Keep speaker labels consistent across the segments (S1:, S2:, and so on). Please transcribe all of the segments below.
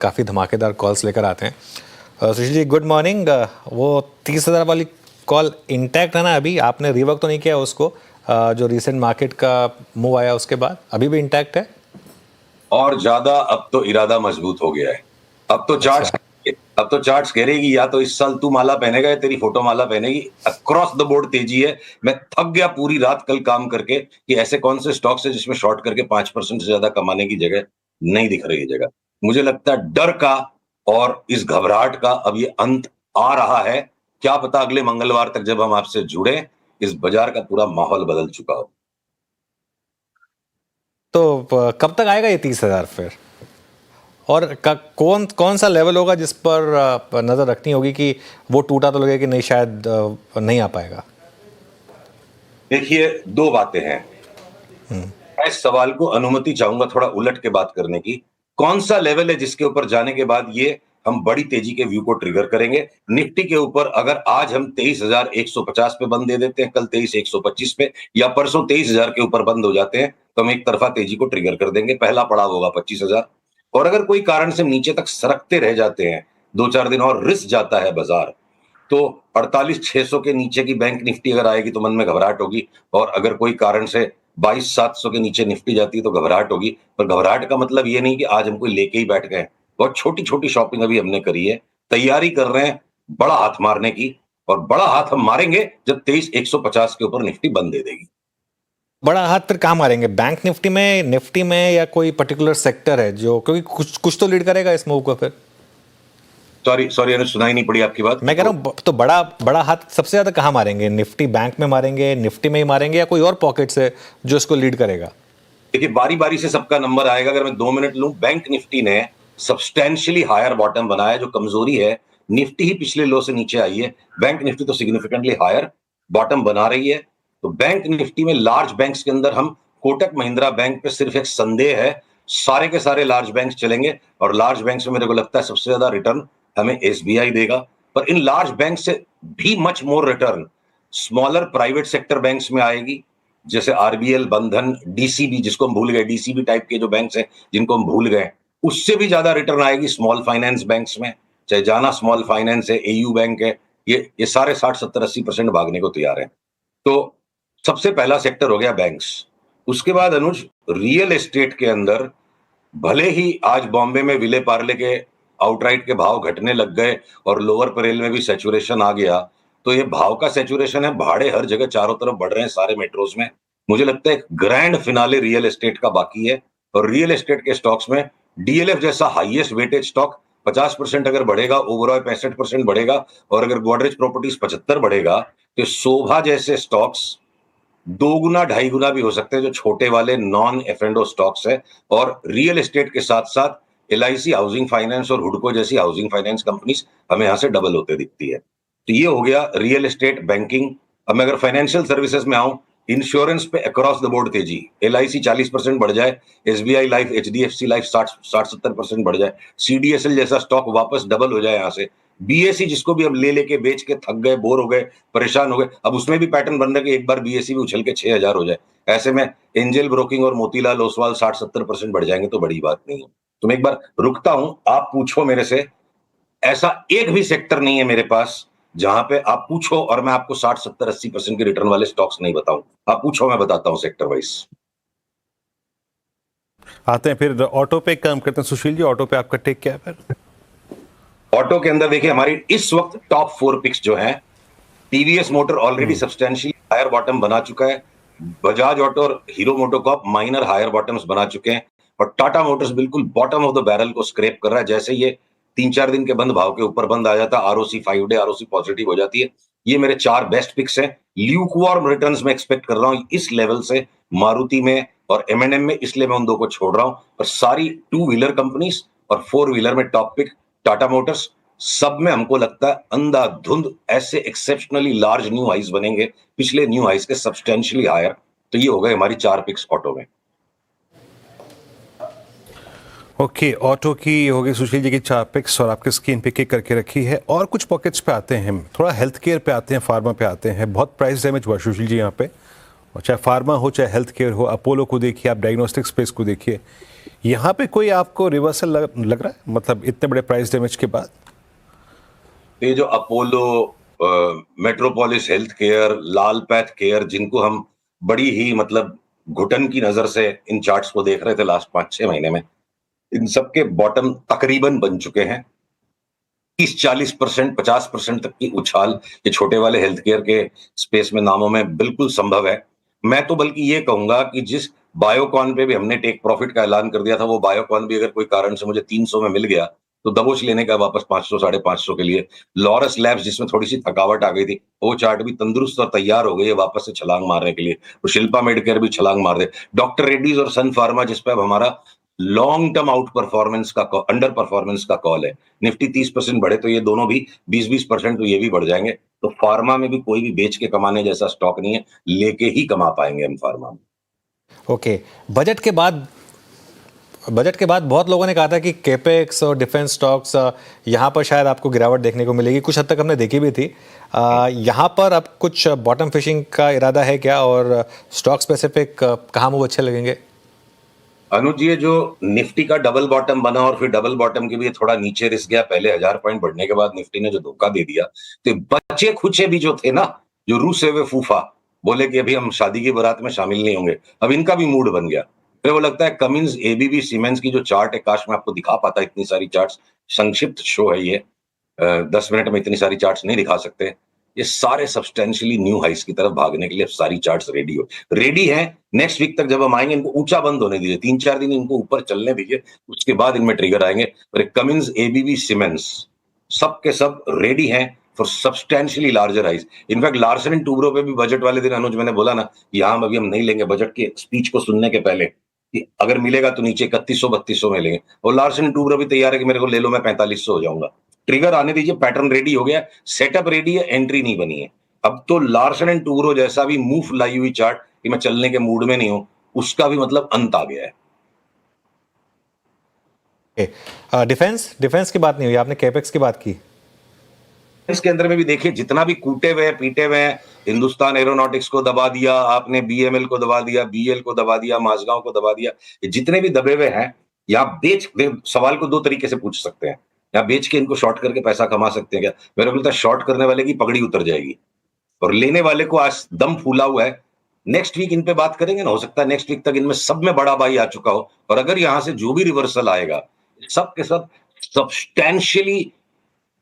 S1: काफ़ी धमाकेदार कॉल्स लेकर आते हैं। Sushil ji good morning. वो 30,000 वाली कॉल इंटैक्ट है ना? अभी आपने रिवर्क तो नहीं किया उसको? जो रिसेंट मार्केट का मूव आया उसके बाद अभी भी इंटैक्ट है?
S2: और ज्यादा अब तो इरादा मजबूत हो गया है। अब तो चार्ट्स कहेगी या तो इस साल तू माला पहनेगा या तेरी फोटो माला पहनेगी। अक्रॉस द बोर्ड तेजी है। मैं थक गया पूरी रात कल काम करके कि ऐसे कौन से स्टॉक्स है जिसमें शॉर्ट करके 5% से ज्यादा कमाने की जगह नहीं दिख रही है जगह। मुझे लगता है डर का और इस घबराहट का अब ये अंत आ रहा है। क्या पता अगले मंगलवार तक जब हम आपसे जुड़े इस बाजार का पूरा माहौल बदल चुका हो।
S1: तो कब तक आएगा ये 30,000 फिर? और कौन कौन सा लेवल होगा जिस पर नजर रखनी होगी कि वो टूटा तो लगे कि नहीं, शायद नहीं आ पाएगा?
S2: देखिए, दो बातें हैं। मैं इस सवाल को अनुमति चाहूंगा थोड़ा उलट के बात करने की। कौन सा लेवल है जिसके ऊपर जाने के बाद ये हम बड़ी तेजी के व्यू को ट्रिगर करेंगे? निफ्टी के ऊपर अगर आज हम 23,150 पे बंद दे देते हैं, कल 23,125 पे, या परसों 23,000 के ऊपर बंद हो जाते हैं, तो हम एक तरफा तेजी को ट्रिगर कर देंगे। पहला पड़ाव होगा 25,000। और अगर कोई कारण से नीचे तक सरकते रह जाते हैं, 2-4 दिन और रिस्क जाता है बाजार, तो 48,600 के नीचे की बैंक निफ्टी अगर आएगी तो मन में घबराहट होगी। और अगर कोई कारण से 22,700 के नीचे निफ्टी जाती है तो घबराहट होगी। पर घबराहट का मतलब ये नहीं कि आज हमको लेके ही बैठ गए। बहुत छोटी छोटी शॉपिंग अभी हमने करी है, तैयारी कर रहे हैं बड़ा हाथ मारने की। और बड़ा हाथ हम मारेंगे जब 23,150 के ऊपर निफ्टी बंद दे देगी।
S1: बड़ा हाथ फिर कहाँ मारेंगे? बैंक निफ्टी में या कोई पर्टिकुलर सेक्टर है जो, क्योंकि कुछ कुछ तो लीड करेगा इस मूव को फिर?
S2: सॉरी अनुज, सुनाई नहीं पड़ी आपकी बात।
S1: मैं कह रहा हूँ तो बड़ा बड़ा हाथ सबसे ज्यादा कहाँ मारेंगे? निफ्टी बैंक में मारेंगे, निफ्टी में ही मारेंगे, या कोई और पॉकेट से जो इसको लीड करेगा?
S2: देखिए, बारी बारी से सबका नंबर आएगा। अगर मैं 2 मिनट लूं, बैंक निफ्टी ने सब्सटेंशियली हायर बॉटम बनाया। जो कमजोरी है, निफ्टी ही पिछले लो से नीचे आई है, बैंक निफ्टी तो सिग्निफिकेंटली हायर बॉटम बना रही है। तो बैंक निफ्टी में लार्ज बैंक्स के अंदर हम कोटक महिंद्रा बैंक पे सिर्फ एक संदेह है, सारे के सारे लार्ज बैंक्स चलेंगे। और लार्ज बैंक्स में मेरे को लगता है सबसे ज्यादा रिटर्न हमें एसबीआई देगा। पर इन लार्ज बैंक से भी much more return smaller private sector banks में आएगी, जैसे आरबीएल, बंधन, डीसीबी, जिसको हम भूल गए, डीसीबी टाइप के जो बैंक्स हैं जिनको हम भूल गए, उससे भी ज्यादा रिटर्न आएगी स्मॉल फाइनेंस बैंक्स में। चाहे जाना स्मॉल फाइनेंस है, एयू बैंक है, ये सारे 60-70-80% भागने को तैयार है। तो सबसे पहला सेक्टर हो गया बैंक्स। उसके बाद अनुज, रियल एस्टेट के अंदर भले ही आज बॉम्बे में विले पार्ले के आउटराइट के भाव घटने लग गए और लोअर परेल में भी सैचुरेशन आ गया, तो ये भाव का सैचुरेशन है। भाड़े हर जगह चारों तरफ बढ़ रहे हैं सारे मेट्रोज में। मुझे लगता है एक ग्रैंड फिनाले रियल एस्टेट का बाकी है। और रियल एस्टेट के स्टॉक्स में डीएलएफ जैसा हाईएस्ट वेटेज स्टॉक 50% अगर बढ़ेगा, ओवरऑल 65% बढ़ेगा, और अगर गोदरेज प्रॉपर्टीज 75 बढ़ेगा, तो शोभा जैसे स्टॉक्स 2 गुना 2.5 गुना भी हो सकते हैं, जो छोटे वाले नॉन एफ&ओ स्टॉक्स है। और रियल एस्टेट के साथ साथ एलआईसी हाउसिंग फाइनेंस और हुडको जैसी हाउसिंग फाइनेंस कंपनीज हमें यहां से डबल होते दिखती है। तो ये हो गया रियल एस्टेट, बैंकिंग। अब मैं अगर फाइनेंशियल सर्विसेज में आऊं, इंश्योरेंस पे अक्रॉस द बोर्ड तेजी। एलआईसी 40% बढ़ जाए, एसबीआई लाइफ, एचडीएफसी लाइफ 60-70% बढ़ जाए, सीडीएसएल जैसा स्टॉक वापस डबल हो जाए यहां से। बीएसई जिसको भी अब ले लेके बेच के थक गए, बोर हो गए, परेशान हो गए, अब उसमें भी पैटर्न बन रहा है कि एक बार बीएसई भी उछल के 6,000 हो जाए। ऐसे में एंजल ब्रोकिंग और मोतीलाल ओसवाल 60-70% बढ़ जाएंगे तो बड़ी बात नहीं है। तो मैं एक बार रुकता हूं, आप पूछो मेरे से। ऐसा एक भी सेक्टर नहीं है मेरे पास जहां पे आप पूछो और मैं आपको 60-70-80% के रिटर्न वाले स्टॉक्स नहीं बताऊं। आप पूछो, मैं बताता हूं सेक्टर वाइज।
S3: आते हैं फिर ऑटो पे काम करते हैं। सुशील जी, ऑटो पे आपका टेक क्या है फिर?
S2: ऑटो के अंदर देखिए, हमारी इस वक्त टॉप 4 पिक्स जो हैं, TVS motor already substantially higher bottom बना चुका है। बजाज ऑटो और Hero MotoCorp minor higher bottoms बना चुके हैं। और टाटा मोटर्स बिल्कुल बॉटम ऑफ द बैरल को स्क्रैप कर रहा है। जैसे ये 3-4 दिन के बंद भाव के ऊपर बंद आ जाता है, आरओसी 5 डे आरओसी पॉजिटिव हो जाती है। ये मेरे 4 बेस्ट पिक्स हैं। ल्यूकवार्म रिटर्न्स में एक्सपेक्ट कर रहा हूं इस लेवल से मारुति में और एमएनएम में, इसलिए मैं उन दो को छोड़ रहा हूं। और सारी 2 व्हीलर कंपनीज और 4 व्हीलर में टॉप पिक टाटा मोटर्स। सब में हमको लगता है अंधाधुंध ऐसे एक्सेप्शनली लार्ज न्यू हाइज बनेंगे, पिछले न्यू हाइज के सब्सटेंशियली हायर। तो ये हो गए हमारी 4 पिक्स ऑटो में।
S3: ओके, ऑटो की हो गई सुशील जी की 4 पिक्स और आपके स्क्रीन पे किक करके रखी है। और कुछ पॉकेट्स पे आते हैं, थोड़ा हेल्थ केयर पे आते हैं, फार्मा पे आते हैं। बहुत प्राइस डैमेज हुआ सुशील जी यहाँ पे, और चाहे फार्मा हो चाहे हेल्थ केयर हो। अपोलो को देखिए आप, डायग्नोस्टिक स्पेस को देखिए, यहाँ पे कोई आपको रिवर्सल लग रहा है, मतलब इतने बड़े प्राइस डैमेज के बाद?
S2: ये जो अपोलो, मेट्रोपोलिस हेल्थ केयर, लाल पैथ केयर, जिनको हम बड़ी ही मतलब घुटन की नजर से इन चार्ट्स को देख रहे थे लास्ट 5-6 महीने में, इन सबके बॉटम तकरीबन बन चुके हैं। 30-40%, 50% तक की उछाल ये छोटे वाले हेल्थ केयर के स्पेस में नामों में बिल्कुल संभव है। मैं तो बल्कि ये कहूंगा कि जिस बायोकॉन पे भी हमने टेक प्रॉफिट का ऐलान कर दिया था, वो बायोकॉन भी अगर कोई कारण से मुझे 300 में मिल गया तो दबोच लेने का वापस 500 550 के लिए। लॉरस लैब्स जिसमें थोड़ी सी थकावट आ गई थी, वो चार्ट भी तंदुरुस्त और तैयार हो गई है वापस से छलांग मारने के लिए। तो शिल्पा मेडिकेयर भी छलांग मार दे। डॉक्टर रेड्डीज और सन फार्मा जिस पे अब हमारा लॉन्ग टर्म आउट परफॉर्मेंस का अंडर परफॉर्मेंस का कॉल है, निफ्टी 30% बढ़े तो ये दोनों भी 20-20% तो ये भी बढ़ जाएंगे। तो फार्मा में भी कोई भी बेच के कमाने जैसा स्टॉक नहीं है, लेके ही कमा पाएंगे हम फार्मा में।
S1: ओके, बजट के बाद बहुत लोगों ने कहा था कि कैपेक्स और डिफेंस स्टॉक्स यहाँ पर शायद आपको गिरावट देखने को मिलेगी, कुछ हद तक हमने देखी भी थी। यहाँ पर अब कुछ बॉटम फिशिंग का इरादा है क्या, और स्टॉक स्पेसिफिक कहाँ मूव अच्छे लगेंगे?
S2: अनुज, ये जो निफ्टी का डबल बॉटम बना और फिर डबल बॉटम के भी ये थोड़ा नीचे रिस गया, पहले 1000 पॉइंट बढ़ने के बाद निफ्टी ने जो धोखा दे दिया, तो बच्चे खुचे भी जो थे ना, जो रूसे हुए फूफा बोले कि अभी हम शादी की बारात में शामिल नहीं होंगे, अब इनका भी मूड बन गया। फिर वो लगता है कमिंस, एबीबी, सीमेंस की जो चार्ट है, काश मैं आपको दिखा पाता, इतनी सारी चार्ट्स, संक्षिप्त शो है ये, 10 मिनट में इतनी सारी चार्ट्स नहीं दिखा सकते। ये सारे सब्सटेंशियली न्यू हाइस की तरफ भागने के लिए सारी चार्ट्स रेडी हैं। नेक्स्ट वीक तक जब हम आएंगे, इनको ऊंचा बंद होने दीजिए, 3-4 दिन इनको ऊपर चलने दीजिए, उसके बाद इनमें ट्रिगर आएंगे। पर कमिंस, एबीबी, सीमेंस सब के सब रेडी हैं for substantially larger highs. In fact Larsen and Toubro पे भी बजट वाले दिन, अनुज, मैंने बोला ना, यहाँ अभी हम नहीं लेंगे, बजट की स्पीच को सुनने के पहले कि अगर मिलेगा तो नीचे 3100-3200 में लेंगे, और लार्सन एंड टूब्रो भी तैयार है कि मेरे को ले लो, मैं 4500 हो जाऊंगा। ट्रिगर आने दीजिए, पैटर्न रेडी हो गया, सेटअप रेडी है, एंट्री नहीं बनी है। अब तो लार्सन एंड टूब्रो जैसा भी मूव लाई हुई चार्ट कि मैं चलने के मूड में नहीं हूं, उसका भी मतलब अंत आ गया है।
S1: डिफेंस की बात नहीं हुई, आपने कैपेक्स की बात की।
S2: इसके अंदर में भी देखिए, जितना भी कूटे हुए पीटे हुए हैं, हिंदुस्तान एरोनॉटिक्स को दबा दिया आपने, बीएमएल को दबा दिया, बीएल को दबा दिया, माझगांव को दबा दिया, ये जितने भी दबे हुए हैं, या सवाल को दो तरीके से पूछ सकते हैं, या बेच के इनको शॉर्ट करके पैसा कमा सकते हैं क्या? मेरे को लगता है शॉर्ट करने वाले की पगड़ी उतर जाएगी और लेने वाले को आज दम फूला हुआ है। नेक्स्ट वीक इन पे बात करेंगे ना, हो सकता है नेक्स्ट वीक तक इनमें सब में बड़ा भाई आ चुका हो, और अगर यहां से जो भी रिवर्सल आएगा, सब के सब सब्सटैंशियली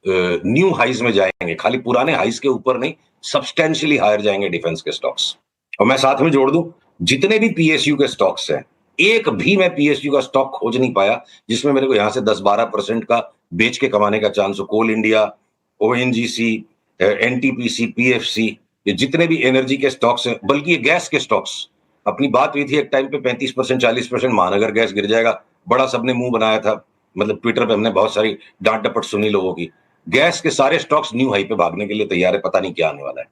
S2: न्यू हाइज में जाएंगे, खाली पुराने हाइज के ऊपर नहीं, सब्सटैंशियली हायर जाएंगे डिफेंस के स्टॉक्स। और मैं साथ में जोड़ दूं, जितने भी पीएसयू के स्टॉक्स हैं, एक भी मैं पीएसयू का स्टॉक खोज नहीं पाया जिसमें मेरे को यहां से 10-12% का बेच के कमाने का चांस हो। कोल इंडिया, ओएनजीसी, एनटीपीसी, पीएफसी, ये जितने भी एनर्जी के स्टॉक्स हैं, बल्कि ये गैस के स्टॉक्स, अपनी बात हुई थी एक टाइम पे 35%, 40%, महानगर गैस गिर जाएगा, बड़ा सबने मुंह बनाया था, मतलब ट्विटर पे हमने बहुत सारी डांट डपट सुनी लोगों की। गैस के सारे स्टॉक्स न्यू हाई पे भागने के लिए तैयार है, पता नहीं क्या आने वाला है।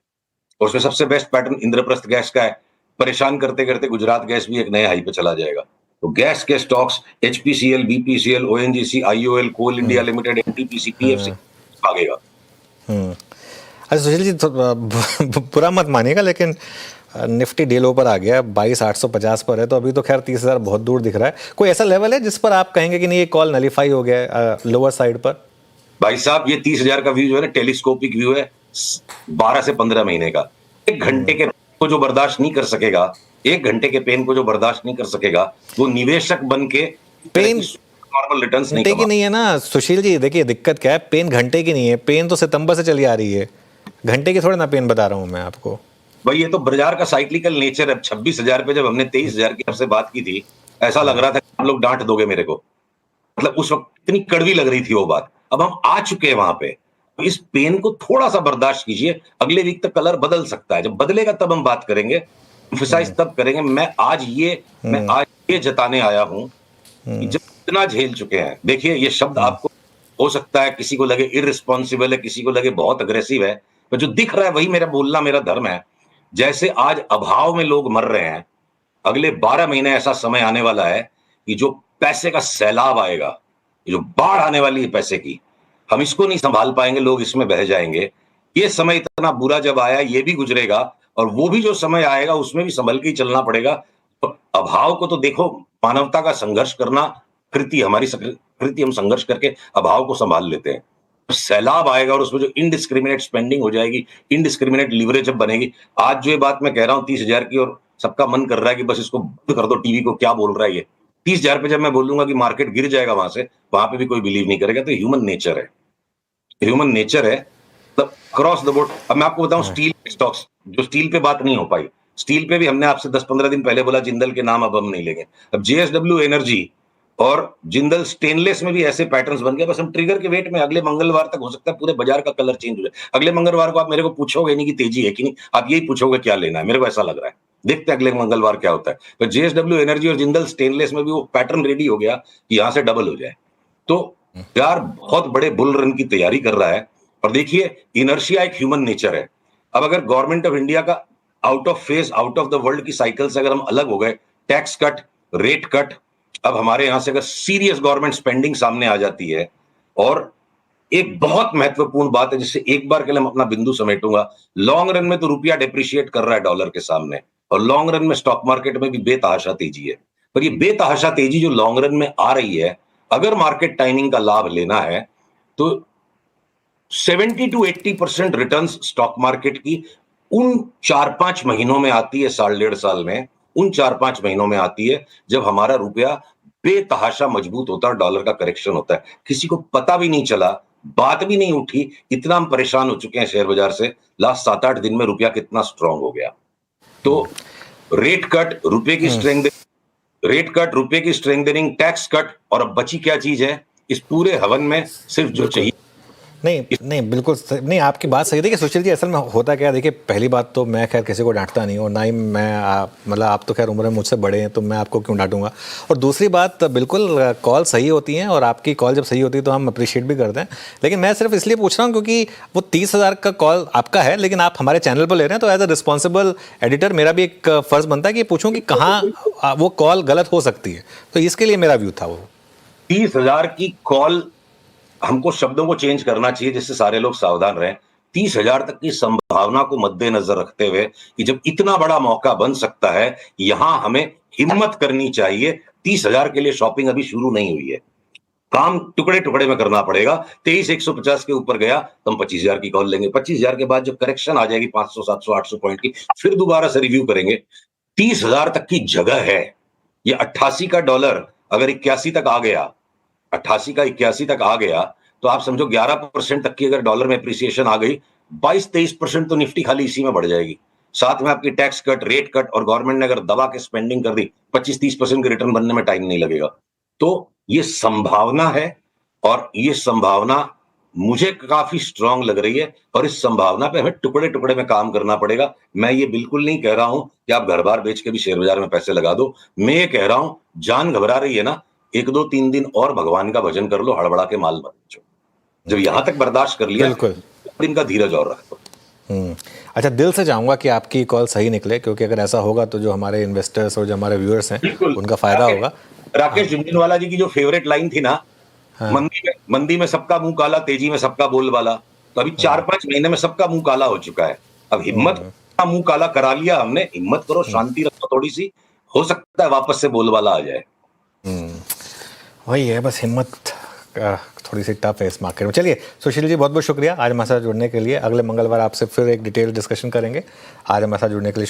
S2: और उसमें सबसे बेस्ट पैटर्न इंद्रप्रस्थ गैस का है, परेशान करते करते गुजरात गैस भी एक नए हाई पे चला जाएगा। तो गैस के stocks, HPCL, BPCL, ONGC, IOL, Coal India Limited, NTPC, PFC भागेगा।
S1: अच्छा सुशील जी, तो बुरा मत मानिएगा, लेकिन निफ्टी डे लो पर आ गया, 22,850 पर है, तो अभी तो खैर 30,000 बहुत दूर दिख रहा है। कोई ऐसा लेवल है जिस पर आप कहेंगे कि नहीं, ये कॉल नलीफाई हो गया है लोअर साइड पर?
S2: भाई साहब, ये 30,000 का व्यू जो है ना, टेलीस्कोपिक व्यू है, 12 से 15 महीने का। एक घंटे के को जो बर्दाश्त नहीं कर सकेगा, एक घंटे के पेन को जो बर्दाश्त नहीं कर सकेगा, वो निवेशक बन के
S1: पेन
S2: नॉर्मल रिटर्न्स
S1: घंटे की नहीं है ना सुशील जी, देखिए दिक्कत क्या है, पेन घंटे की नहीं है, पेन तो सितंबर से चली आ रही है, घंटे की थोड़ी ना पेन बता रहा हूं मैं आपको।
S2: भाई ये तो बाजार का साइक्लिकल नेचर है। 26,000 पे जब हमने 23,000 की आपसे बात की थी, ऐसा लग रहा था आप लोग डांट दोगे मेरे को, मतलब उस वक्त इतनी कड़वी लग रही थी वो बात। अब हम आ चुके हैं वहां पे, तो इस पेन को थोड़ा सा बर्दाश्त कीजिए, अगले वीक तक कलर बदल सकता है, जब बदलेगा तब हम बात करेंगे, एम्फसाइज तब करेंगे। मैं आज ये जताने आया हूं कि जब इतना झेल चुके हैं, देखिए ये शब्द आपको हो सकता है किसी को लगे इररिस्पॉन्सिबल है, किसी को लगे बहुत अग्रेसिव है, पर जो दिख रहा है वही मेरा बोलना, मेरा धर्म है। जैसे आज अभाव में लोग मर रहे हैं, अगले 12 महीने ऐसा समय आने वाला है कि जो पैसे का सैलाब आएगा, जो बाढ़ आने वाली है पैसे की, हम इसको नहीं संभाल पाएंगे, लोग इसमें बह जाएंगे। ये समय इतना बुरा जब आया, ये भी गुजरेगा, और वो भी जो समय आएगा उसमें भी संभल के ही चलना पड़ेगा। तो अभाव को तो देखो, मानवता का संघर्ष करना कृति हम संघर्ष करके अभाव को संभाल लेते हैं। सैलाब आएगा और उसमें जो इनडिस्क्रिमिनेट स्पेंडिंग हो जाएगी, इनडिस्क्रिमिनेट लीवरेज जब बनेगी। आज जो ये बात मैं कह रहा हूं 30,000 की, और सबका मन कर रहा है कि बस इसको बंद कर दो, टीवी को क्या बोल रहा है ये। 30,000 पे जब मैं बोलूंगा कि मार्केट गिर जाएगा वहां पे भी कोई बिलीव नहीं करेगा। तो ह्यूमन नेचर है मतलब क्रॉस द बोर्ड। अब मैं आपको बताऊं स्टील स्टॉक्स, जो स्टील पे बात नहीं हो पाई, स्टील पे भी हमने आपसे 10-15 दिन पहले बोला जिंदल के नाम अब हम नहीं लेंगे। अब जेएसडब्ल्यू एनर्जी और जिंदल स्टेनलेस में भी ऐसे पैटर्न्स बन गए। बस हम ट्रिगर के वेट में अगले मंगलवार तक हो सकता है पूरे बाजार का कलर चेंज हो जाए। अगले मंगलवार को आप मेरे को पूछोगे नहीं कि तेजी है कि नहीं, आप यही पूछोगे क्या लेना है। मेरे को ऐसा लग रहा है, देखते हैं अगले मंगलवार क्या होता है। तो जेएसडब्ल्यू एनर्जी और जिंदल स्टेनलेस में भी वो पैटर्न रेडी हो गया कि यहां से डबल हो जाए। तो यार बहुत बड़े बुल रन की तैयारी कर रहा है। और देखिए इनर्शिया एक ह्यूमन नेचर है। अब अगर गवर्नमेंट ऑफ इंडिया का out of phase, out of the world की साइकिल से अगर हम अलग हो गए, टैक्स कट, रेट कट, अब हमारे यहां से अगर सीरियस गवर्नमेंट स्पेंडिंग सामने आ जाती है, और एक बहुत महत्वपूर्ण बात है जिससे एक बार के लिए हम अपना बिंदु समेटूंगा, लॉन्ग रन में तो रुपया डिप्रिशिएट कर रहा है डॉलर के सामने, और लॉन्ग रन में स्टॉक मार्केट में भी बेतहाशा तेजी है। पर ये बेतहाशा तेजी जो लॉन्ग रन में आ रही है, अगर मार्केट टाइमिंग का लाभ लेना है तो 70 to 80% रिटर्न स्टॉक मार्केट की उन 4-5 महीनों में आती है, साल डेढ़ साल में, उन 4-5 महीनों में आती है जब हमारा रुपया बेतहाशा मजबूत होता है, डॉलर का करेक्शन होता है। किसी को पता भी नहीं चला, बात भी नहीं उठी, इतना हम परेशान हो चुके हैं शेयर बाजार से। लास्ट 7-8 दिन में रुपया कितना स्ट्रांग हो गया। तो रेट कट, रुपए की स्ट्रेंथ, रेट कट, रुपए की स्ट्रेंथनिंग, टैक्स कट, और अब बची क्या चीज है इस पूरे हवन में? सिर्फ जो चाहिए।
S1: नहीं बिल्कुल नहीं, आपकी बात सही है। देखिए सुशील जी, असल में होता क्या है, देखिए पहली बात तो मैं खैर किसी को डांटता नहीं, और ना ही मैं मतलब आप तो खैर उम्र में मुझसे बड़े हैं तो मैं आपको क्यों डांटूंगा। और दूसरी बात, बिल्कुल कॉल सही होती हैं, और आपकी कॉल जब सही होती है तो हम अप्रिशिएट भी करते हैं। लेकिन मैं सिर्फ इसलिए पूछ रहा हूँ क्योंकि वो 30,000 का कॉल आपका है, लेकिन आप हमारे चैनल पर ले रहे हैं, तो एज अ रिस्पॉन्सिबल एडिटर मेरा भी एक फ़र्ज़ बनता है कि पूछूं कि कहाँ वो कॉल गलत हो सकती है। तो इसके लिए मेरा व्यू था वो
S2: 30,000 की कॉल, हमको शब्दों को चेंज करना चाहिए जिससे सारे लोग सावधान रहें। 30,000 तक की संभावना को मद्देनजर रखते हुए कि जब इतना बड़ा मौका बन सकता है, यहां हमें हिम्मत करनी चाहिए। 30,000 के लिए शॉपिंग अभी शुरू नहीं हुई है, काम टुकड़े टुकड़े में करना पड़ेगा। 23,150 के ऊपर गया तो हम 25,000 की कॉल लेंगे। 25,000 के बाद जब करेक्शन आ जाएगी 500, 700, 800 पॉइंट की, फिर दोबारा से रिव्यू करेंगे। 30,000 तक की जगह है। ये 88 का डॉलर अगर 81 तक आ गया, 88 का 81 तक आ गया, तो आप समझो 11% तक की अगर डॉलर में अप्रिसिएशन आ गई, 22-23% तो निफ्टी खाली इसी में बढ़ जाएगी। साथ में आपकी टैक्स कट, रेट कट, और गवर्नमेंट ने अगर दबा के स्पेंडिंग कर दी, 25-30% के रिटर्न बनने में टाइम नहीं लगेगा। तो ये संभावना है, और ये संभावना मुझे काफी स्ट्रांग लग रही है, और इस संभावना पे हमें टुकड़े टुकड़े में काम करना पड़ेगा। मैं ये बिल्कुल नहीं कह रहा हूं कि आप घर बार बेच के भी शेयर बाजार में पैसे लगा दो। मैं ये कह रहा हूं, जान घबरा रही है ना, 1-2-3 दिन और भगवान का भजन कर लो, हड़बड़ा के माल मत बेचो। जब यहां तक बर्दाश्त कर लिया,
S1: बिल्कुल
S2: दिन का धीरज और रख दो।
S1: अच्छा, दिल से चाहूँगा कि आपकी कॉल सही निकले, क्योंकि अगर ऐसा होगा तो जो हमारे इन्वेस्टर्स और जो हमारे व्यूअर्स हैं उनका फायदा होगा।
S2: राकेश झुनझुनवाला जी की जो फेवरेट लाइन थी ना, मंदी में सबका मुंह काला, तेजी में सबका बोलबाला। तो अभी 4-5 महीने में सबका मुंह काला हो चुका है। अब हिम्मत का मुंह काला करा लिया हमने, हिम्मत करो, शांति रखो थोड़ी सी, हो सकता है वापस से बोलबाला आ जाए।
S1: वही है, बस हिम्मत थोड़ी सी टफ है इस मार्केट में। चलिए सुशील जी, बहुत बहुत शुक्रिया आज हमारे साथ जुड़ने के लिए। अगले मंगलवार आपसे फिर एक डिटेल डिस्कशन करेंगे। आज हमारे साथ जुड़ने के लिए